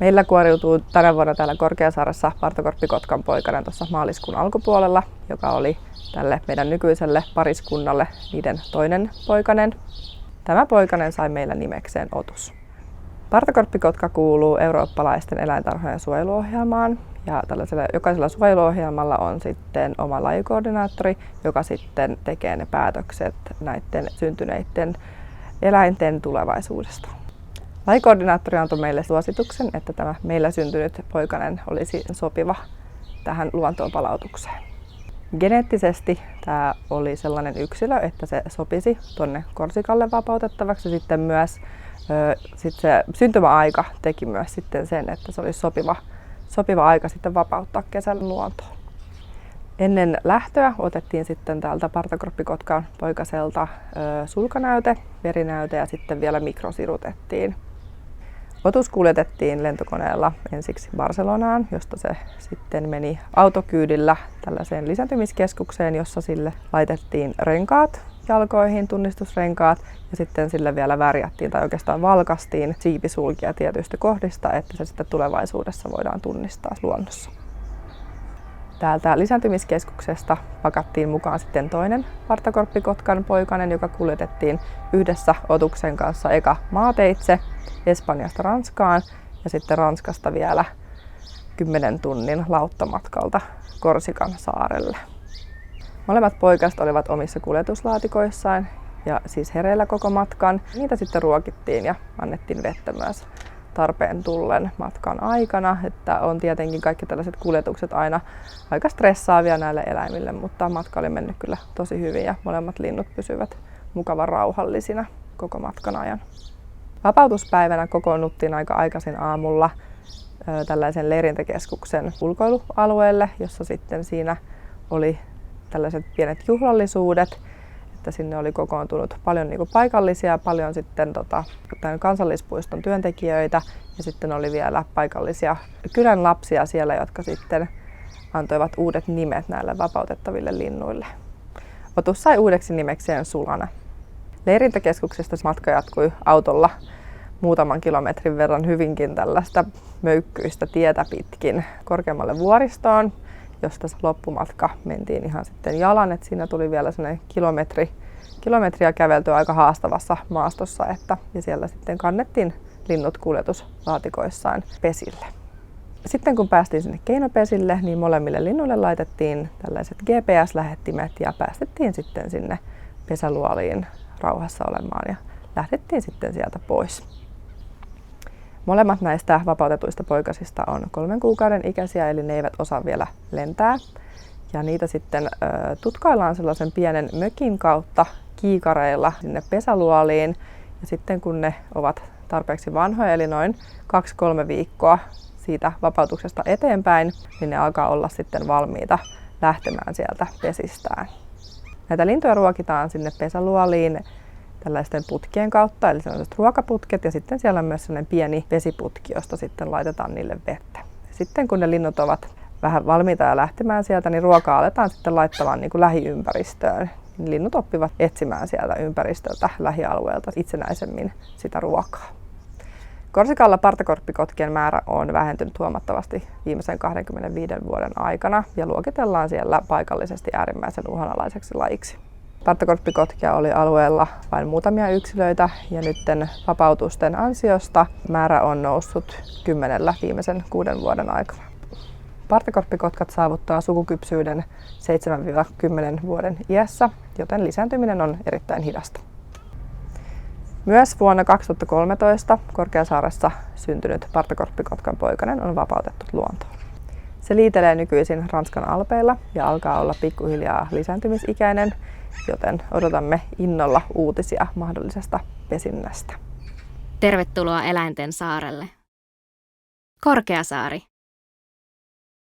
Meillä kuoriutuu tänä vuonna täällä Korkeasaaressa partokorppikotkan poikanen tuossa maaliskuun alkupuolella, joka oli tälle meidän nykyiselle pariskunnalle niiden toinen poikanen. Tämä poikanen sai meillä nimekseen Otus. Partokorppikotka kuuluu eurooppalaisten eläintarhojen suojeluohjelmaan ja jokaisella suojeluohjelmalla on sitten oma lajikoordinaattori, joka sitten tekee ne päätökset näiden syntyneiden eläinten tulevaisuudesta. Lajikoordinaattori antoi meille suosituksen, että tämä meillä syntynyt poikanen olisi sopiva tähän luontoon palautukseen. Geneettisesti tämä oli sellainen yksilö, että se sopisi tuonne Korsikalle vapautettavaksi. Sitten myös se syntymäaika teki myös sitten sen, että se olisi sopiva aika sitten vapauttaa kesällä luontoon. Ennen lähtöä otettiin sitten täältä partokorppikotkan poikaselta sulkanäyte, verinäyte ja sitten vielä mikrosirutettiin. Otus kuljetettiin lentokoneella ensiksi Barcelonaan, josta se sitten meni autokyydillä tällaiseen lisääntymiskeskukseen, jossa sille laitettiin renkaat jalkoihin, tunnistusrenkaat, ja sitten sille vielä värjättiin tai oikeastaan valkastiin siipisulkia tietyistä kohdista, että se sitten tulevaisuudessa voidaan tunnistaa luonnossa. Täältä lisääntymiskeskuksesta pakattiin mukaan sitten toinen partokorppikotkan poikanen, joka kuljetettiin yhdessä Otuksen kanssa eka maateitse Espanjasta Ranskaan ja sitten Ranskasta vielä 10 tunnin lauttamatkalta Korsikan saarelle. Molemmat poikaset olivat omissa kuljetuslaatikoissaan ja siis hereillä koko matkan. Niitä sitten ruokittiin ja annettiin vettä myös tarpeen tullen matkan aikana, että on tietenkin kaikki tällaiset kuljetukset aina aika stressaavia näille eläimille, mutta matka oli mennyt kyllä tosi hyvin ja molemmat linnut pysyvät mukavan rauhallisina koko matkan ajan. Vapautuspäivänä kokoonnuttiin aika aikaisin aamulla tällaisen leirintäkeskuksen ulkoilualueelle, jossa sitten siinä oli tällaiset pienet juhlallisuudet, että sinne oli kokoontunut paljon paikallisia, paljon sitten tämän kansallispuiston työntekijöitä ja sitten oli vielä paikallisia kylän lapsia siellä, jotka sitten antoivat uudet nimet näille vapautettaville linnuille. Otus sai uudeksi nimekseen Sulana. Leirintäkeskuksesta matka jatkui autolla muutaman kilometrin verran hyvinkin tällaista möykkyistä tietä pitkin korkeammalle vuoristoon, josta loppumatka mentiin ihan sitten jalan, että siinä tuli vielä sellainen kilometriä käveltyä aika haastavassa maastossa, ja siellä sitten kannettiin linnut kuljetuslaatikoissaan pesille. Sitten kun päästiin sinne keinopesille, niin molemmille linnuille laitettiin tällaiset GPS-lähettimet ja päästettiin sitten sinne pesäluoliin rauhassa olemaan ja lähdettiin sitten sieltä pois. Molemmat näistä vapautetuista poikasista on 3 kuukauden ikäisiä, eli ne eivät osaa vielä lentää. Ja niitä sitten tutkaillaan sellaisen pienen mökin kautta kiikareilla sinne pesäluoliin. Ja sitten kun ne ovat tarpeeksi vanhoja, eli noin 2-3 viikkoa siitä vapautuksesta eteenpäin, niin ne alkaa olla sitten valmiita lähtemään sieltä pesistään. Näitä lintuja ruokitaan sinne pesäluoliin tällaisten putkien kautta, eli sellaiset ruokaputket, ja sitten siellä on myös sellainen pieni vesiputki, josta sitten laitetaan niille vettä. Sitten kun ne linnut ovat vähän valmiita ja lähtemään sieltä, niin ruokaa aletaan sitten laittamaan niin kuin lähiympäristöön. Linnut oppivat etsimään sieltä ympäristöltä lähialueelta itsenäisemmin sitä ruokaa. Korsikalla partokorppikotkien määrä on vähentynyt huomattavasti viimeisen 25 vuoden aikana ja luokitellaan siellä paikallisesti äärimmäisen uhanalaiseksi lajiksi. Partokorppikotkia oli alueella vain muutamia yksilöitä ja nytten vapautusten ansiosta määrä on noussut 10 viimeisen 6 vuoden aikana. Partokorppikotkat saavuttaa sukukypsyyden 7-10 vuoden iässä, joten lisääntyminen on erittäin hidasta. Myös vuonna 2013 Korkeasaaressa syntynyt partokorppikotkan poikanen on vapautettu luontoon. Se liitelee nykyisin Ranskan alpeilla ja alkaa olla pikkuhiljaa lisääntymisikäinen, joten odotamme innolla uutisia mahdollisesta pesinnästä. Tervetuloa Eläinten saarelle. Korkeasaari.